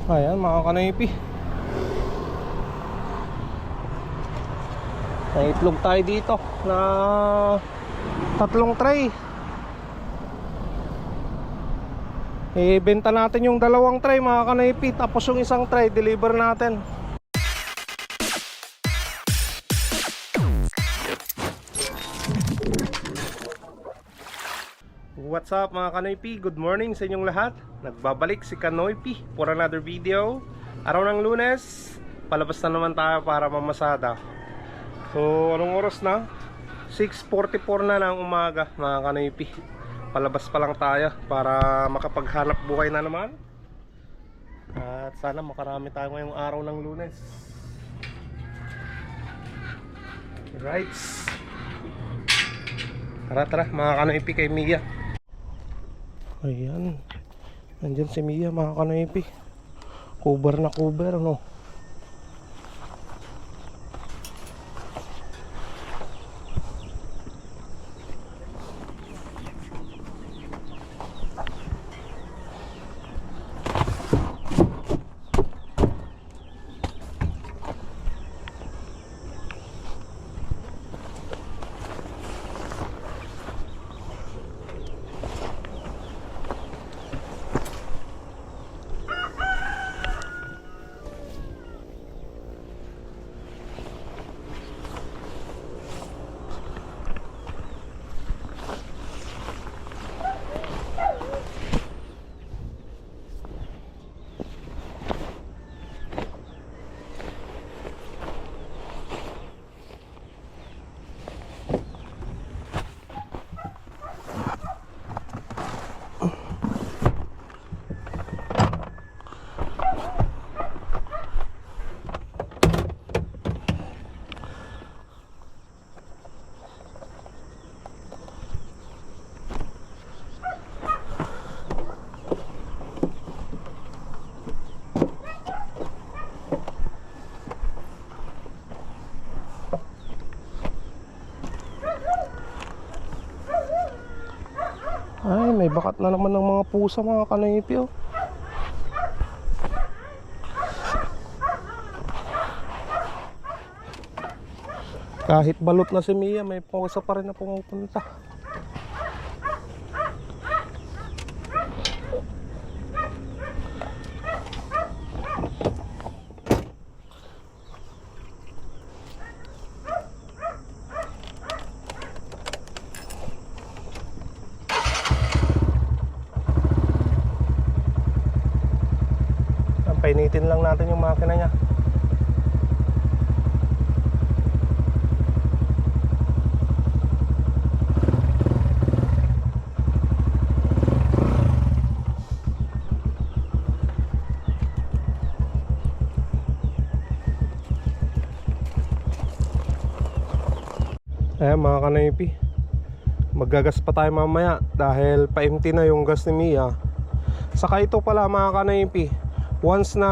Ayan mga kanipi, may itlog tayo dito na 3 tray. Ibenta natin yung 2 tray mga kanipi, tapos yung 1 tray deliver natin. What's up mga Kanoypi? Good morning sa inyong lahat. Nagbabalik si Kanoypi for another video. Araw ng Lunes, palabas na naman tayo para mamasada. So anong oras na? 6:44 na ng umaga mga Kanoypi. Palabas pa lang tayo para makapaghanap buhay na naman. At sana makarami tayo ngayong araw ng Lunes. Right. Tara mga Kanoypi kay Mia. Ayan, nandyan si Mia mga kanipi. Cover na cover, no? Ay, may bakat na naman ng mga pusa mga kanipi, oh. Kahit balot na si Mia, may pusa pa rin na pumupunta. Painitin lang natin yung makina niya. Ayan mga kanipi, maggagas pa tayo mamaya dahil pa-empty na yung gas ni Mia. Saka ito pala mga kanipi, once na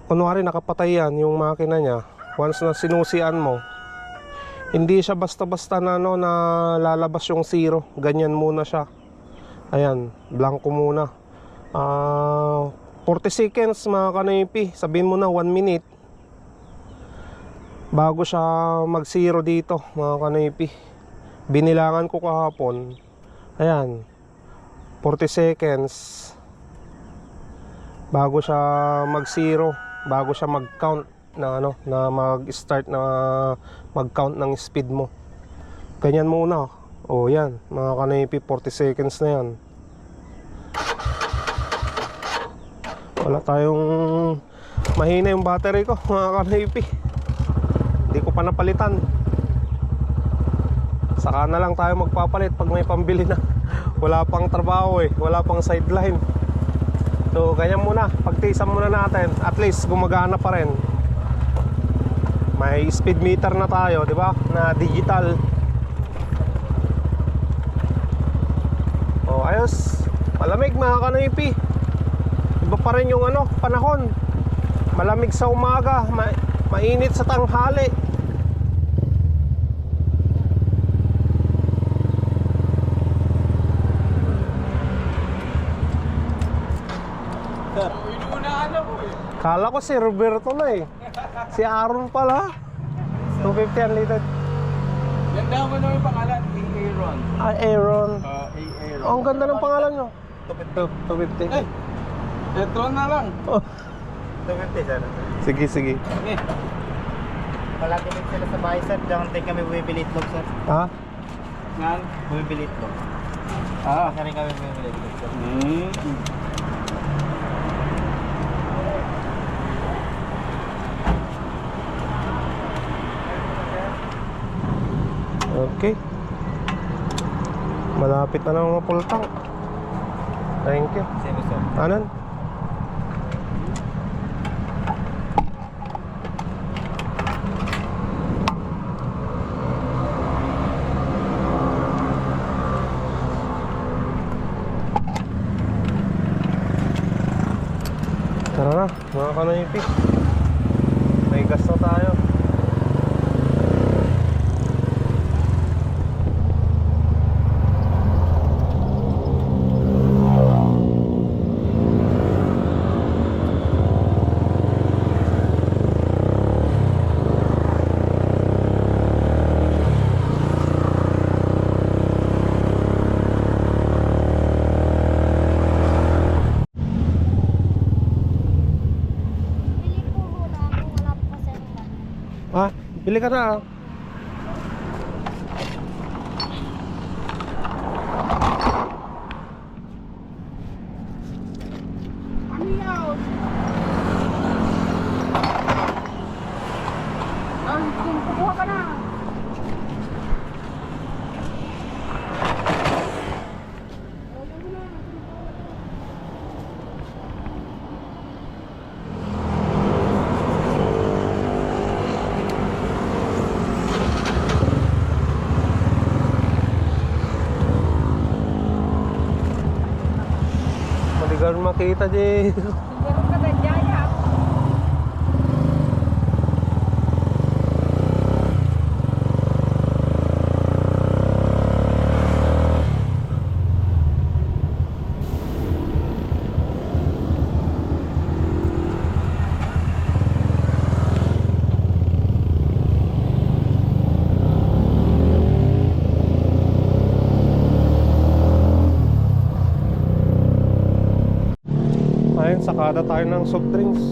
kunwari nakapatay yan yung makina niya, once na sinusian mo, hindi siya basta-basta na, no, na lalabas yung zero. Ganyan muna siya. Ayan, blanco muna. 40 seconds mga kanipi, sabihin mo na 1 minute bago siya mag zero dito mga kanipi. Binilangan ko kahapon. Ayan, 40 seconds bago siya mag-zero, bago siya mag-count na ano, na mag-start na mag-count ng speed mo. Ganyan muna. Oh, yan mga kanipi, 40 seconds na yan. Wala tayong, mahina yung battery ko mga kanipi. Hindi ko pa napalitan. Saka na lang tayo magpapalit pag may pambili na. Wala pang trabaho eh, wala pang sideline. So ganyan muna, pagtisan muna natin. At least gumagana pa rin. May speed meter na tayo, di ba? Na digital. Oh, ayos. Malamig mga kanipi. Iba pa rin yung ano, panahon. Malamig sa umaga, mainit sa tanghali. Kala ko si Roberto na eh. Si Aaron pala. 250 unleaded. Ganda mo naman yung pangalan, Aaron. Ah, Aaron. Aaron. Oh, ang ganda ng pangalan nyo. 250. Eh, Etron na lang. Oh. 250 sir. Sige, sige. Okay. Palagi din sila sa bahay sir. Diyan din kami bumibili itlog sir. Ha? Yan. Bumibili itlog. Ah. Kaya rin kami bumibili itlog sir. Okay. Malapit na lang mapultang. Thank you. Sino sir? Anan? Tara na, mga kanoypi. May gas na tayo. Ha? Bili ka na ah. Kukuha ka na. Maligar makita di. Siguro ka ba jaya? Ayun, sakada tayo ng soft drinks.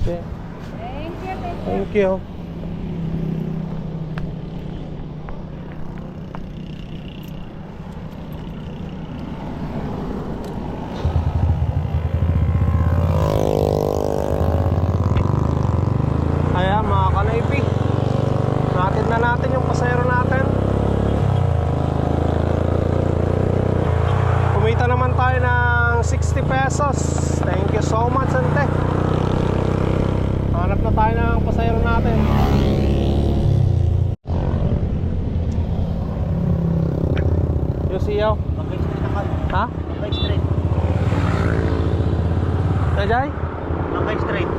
Okay. Thank you, thank you. Thank you. Ayan mga kanaypi, natin na natin yung pasayro natin. Kumita naman tayo ng 60 pesos. Thank you so much, ante. Hanap na tayo ng pasayro natin. Yung siyaw. Mangay street naman. Ha? Mangay street. Tajay? Mangay street.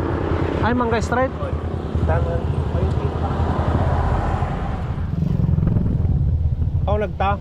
Ay, Mangay Street. Tangan. Oh, nagta.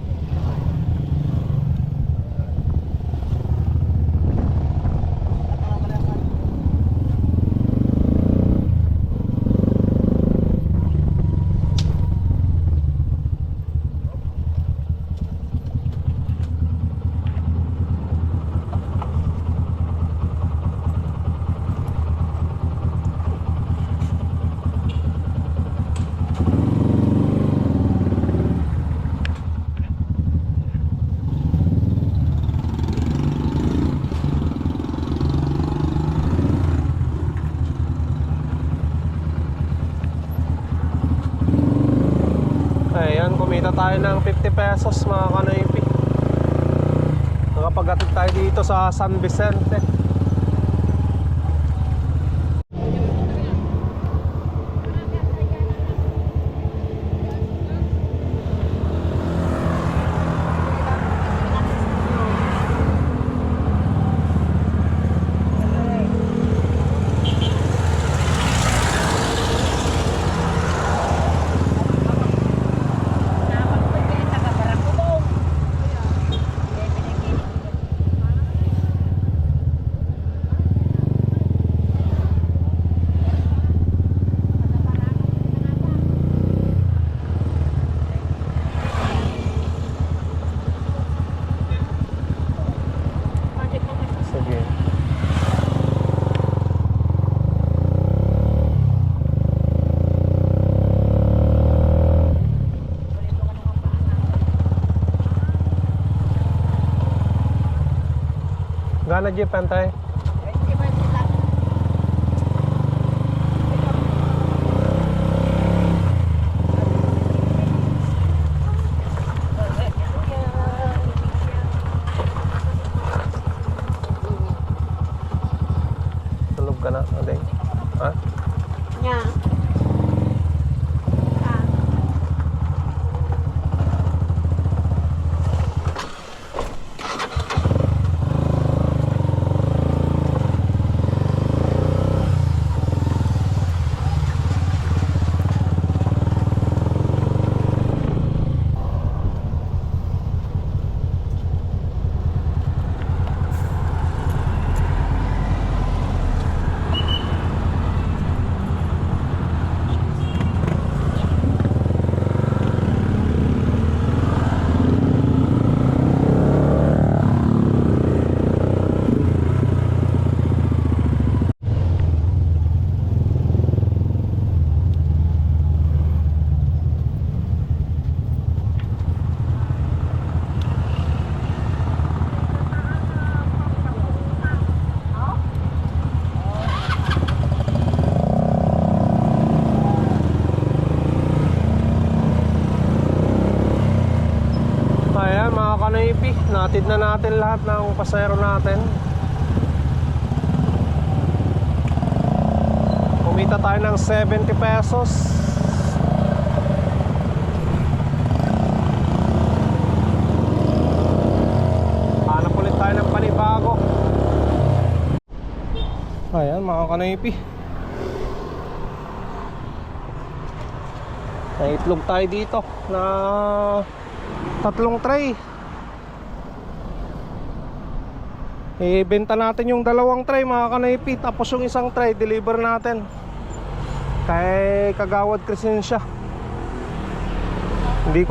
Ayan, kumita tayo ng 50 pesos mga kanoypi. Nakapaghatid tayo dito sa San Vicente. Sige. Gana jeep antay? Tulog ka na, Aday. Ha? Nya. Ayan mga kanoypi, natid na natin lahat ng pasahero natin. Kumita tayo ng 70 pesos. Hanap ulit tayo ng panibago. Ayan mga kanoypi, naitlog tayo dito na 3 tray. Ibenta natin yung 2 tray mga kanoypi, tapos yung 1 tray deliver natin kay Kagawad Crescencia. Hindi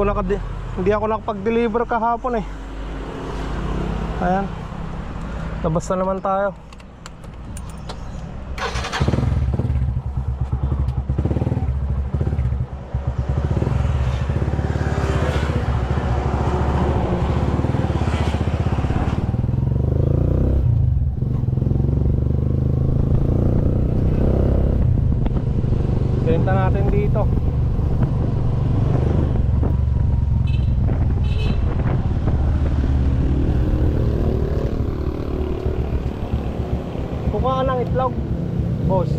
ako nakapag-deliver kahapon eh. Ayan, labas na naman tayo. Benta natin dito. Kukuha ka ng itlog, boss.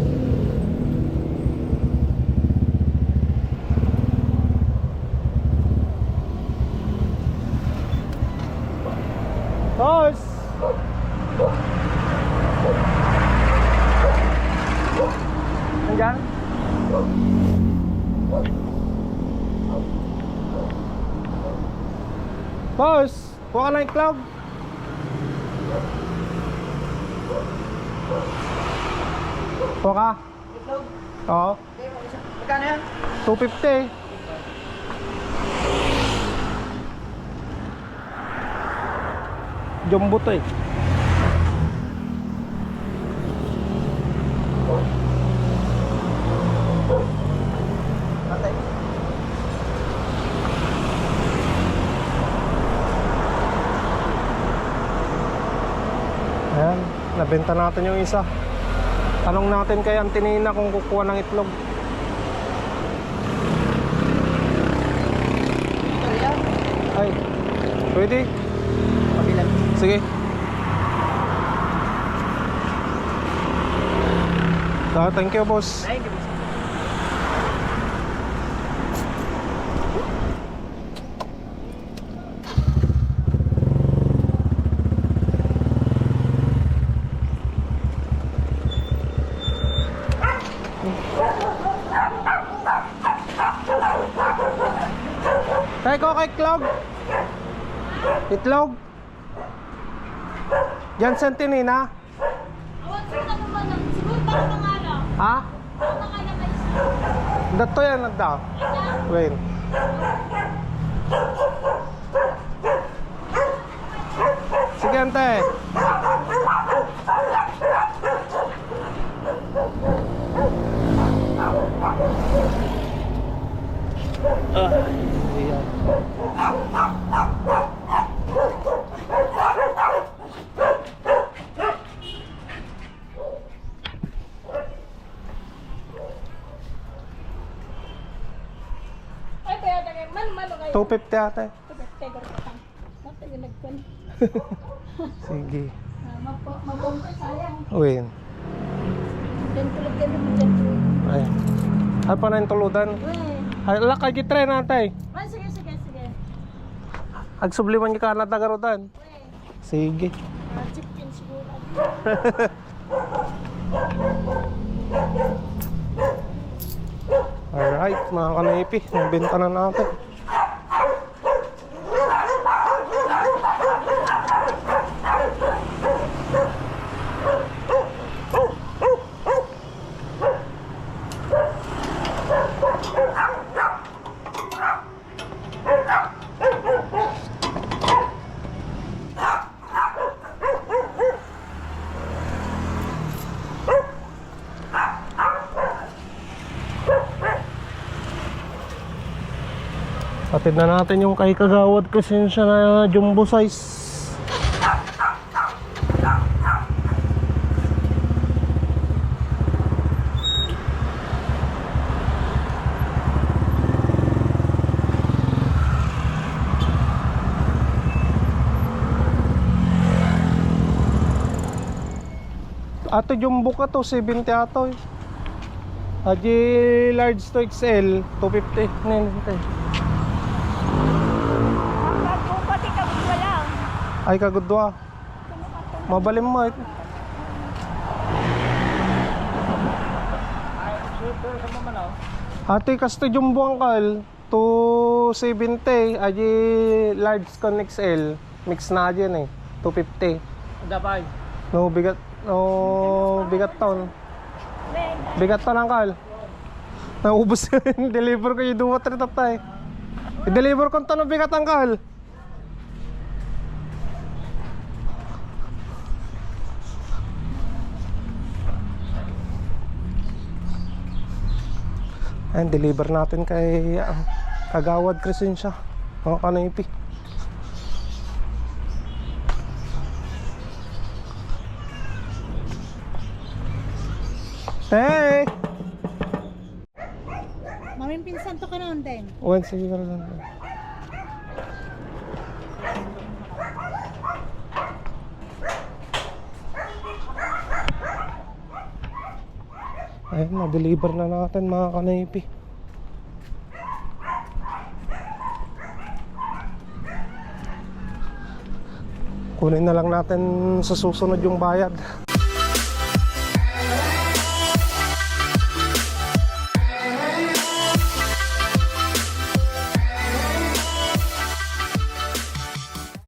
Boss! Nandyan? Boss, kuha ka ng itlog. Kuha ka? Itlog? Oo. Magkano yan? 250. Jumbo to eh. Patay. Ayan, nabenta natin yung isa. Tanong natin kay Antinina kung kukuha ng itlog. Pwede? Pabilang. Sige. Thank you, boss. Thank you. Teko kay Itlog. Itlog. Jansen Tinina. Awag sa naman lang. Siguro pa ng araw. Ha? Ano kaya kayo? Dato yan nagda. Wait. Sige ante. Ay, kaya tagay. Man kayo. 250 ate. Teka, patang. Matagal nagpan. Sige. Mabongkay sayang. Wait. Diyan tulad kami mo dyan. Ay. Ano pa na yung tuludan? Uy. Ay, lakay kitry natay. Ay, sige. Agsubliman ka na tagarutan. Uy. Sige. Chicken siguro. Alright, mga kanipi, nabenta na natin. Atid na natin yung kay Kagawad kasi siya na jumbo size. Ato jumbo ka to, 70 ato eh. Aji large to XL, 250. Nintay. Kung pati ka wala. Ay kagudwa. Mabalim mo eh. Ate kasto jumbo angkal 270 aji large con XL mix na dyan eh 250. Dabay. No bigat ton. Bigat ton angkal. Naubos yung deliver ko yung duwa tatay. I-deliver ko ton bigat angkal. Ayan, deliver natin kay Kagawad Crescencia, mga kanipi. Hey! Maming pinsan to ka noon din. Uwan, sige ka lang. Ayun, na-deliver na natin mga kanipi. Kunin na lang natin sa susunod yung bayad.